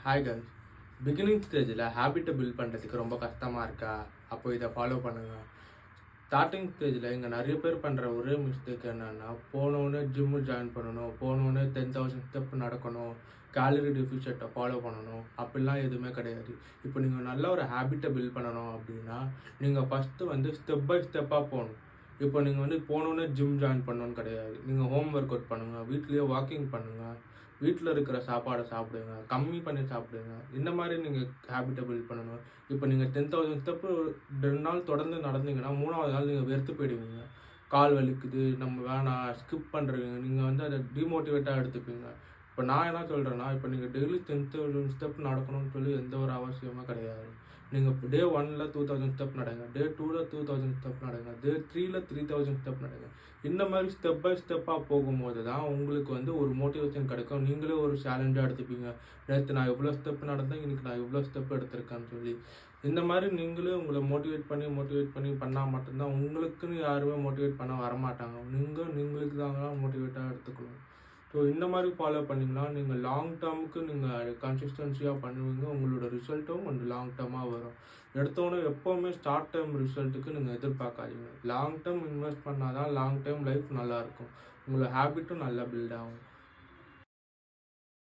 Hi guys. Beginning ஸ்டேஜில் ஹேபிட்டை build பண்ணுறதுக்கு ரொம்ப கஷ்டமாக இருக்கா? அப்போ இதை ஃபாலோ பண்ணுங்கள். ஸ்டார்டிங் ஸ்டேஜில் இங்கே நிறைய பேர் பண்ணுற ஒரே மிஸ்டேக் என்னென்னா, போனோடனே ஜிம்மு ஜாயின் பண்ணணும், போனோடனே 10,000 ஸ்டெப் நடக்கணும், கேலரி டெஃபிஷியட்டை ஃபாலோ பண்ணணும், அப்படிலாம் எதுவுமே கிடையாது. இப்போ நீங்கள் நல்ல ஒரு ஹேபிட்டை பில்ட் பண்ணணும் அப்படின்னா, நீங்கள் ஃபஸ்ட்டு ஸ்டெப் பை ஸ்டெப்பாக போகணும். இப்போ நீங்கள் போனோடனே ஜிம் ஜாயின் பண்ணணும்னு கிடையாது. நீங்கள் ஹோம் ஒர்க் அவுட் பண்ணுங்கள், வீட்லேயே வாக்கிங் பண்ணுங்கள், வீட்டில் இருக்கிற சாப்பாடை சாப்பிடுங்க, கம்மி பண்ணி சாப்பிடுங்க. இந்த மாதிரி நீங்கள் ஹேபிட்டை பில்ட் பண்ணணும். இப்போ நீங்கள் 10,000 ஸ்டெப்பு 2 நாள் தொடர்ந்து நடந்தீங்கன்னா 3வது நாள் நீங்கள் வெறுத்து போயிடுவீங்க. கால் வலிக்குது, நம்ம வேணாம், ஸ்கிப் பண்ணுறீங்க. நீங்கள் அதை டிமோட்டிவேட்டாக எடுத்துப்பீங்க. இப்போ நான் என்ன சொல்கிறேன்னா, இப்போ நீங்கள் டெய்லி 10,000 ஸ்டெப் நடக்கணும்னு சொல்லி எந்த ஒரு அவசியமும் கிடையாது. நீங்கள் டே 1ல் 2,000 ஸ்டெப் நடங்க, டே 2ல் 2,000 ஸ்டெப் நடங்க, டே 3ல் 3,000 ஸ்டெப் நடங்க. இந்த மாதிரி ஸ்டெப் பை ஸ்டெப்பாக போகும்போது தான் உங்களுக்கு ஒரு மோட்டிவேஷன் கிடைக்கும். நீங்களே ஒரு சேலஞ்சாக எடுத்துப்பீங்க. நேற்று நான் இவ்வளோ ஸ்டெப் நடந்தேன், இன்றைக்கி நான் இவ்வளோ ஸ்டெப் எடுத்திருக்கேன்னு சொல்லி. இந்த மாதிரி நீங்களே உங்களை மோட்டிவேட் பண்ணி பண்ணால் மட்டும்தான் உங்களுக்குன்னு யாருமே மோட்டிவேட் பண்ண வரமாட்டாங்க. நீங்களுக்கு தாங்க மோட்டிவேட்டாக எடுத்துக்கணும். ஸோ இந்த மாதிரி ஃபாலோ பண்ணிங்கன்னா நீங்கள் லாங் டேர்முக்கு நீங்கள் கன்சிஸ்டன்சியாக பண்ணுவீங்க. உங்களோட ரிசல்ட்டும் கொஞ்சம் லாங் டேர்மாக வரும். எடுத்தோன்னே எப்போவுமே ஷார்ட் டேர்ம் ரிசல்ட்டுக்கு நீங்கள் எதிர்பார்க்காதீங்க. லாங் டேர்ம் இன்வெஸ்ட் பண்ணால் தான் லாங் டேர்ம் லைஃப் நல்லாயிருக்கும். உங்களோட ஹேபிட்டும் நல்லா பில்ட் ஆகும்.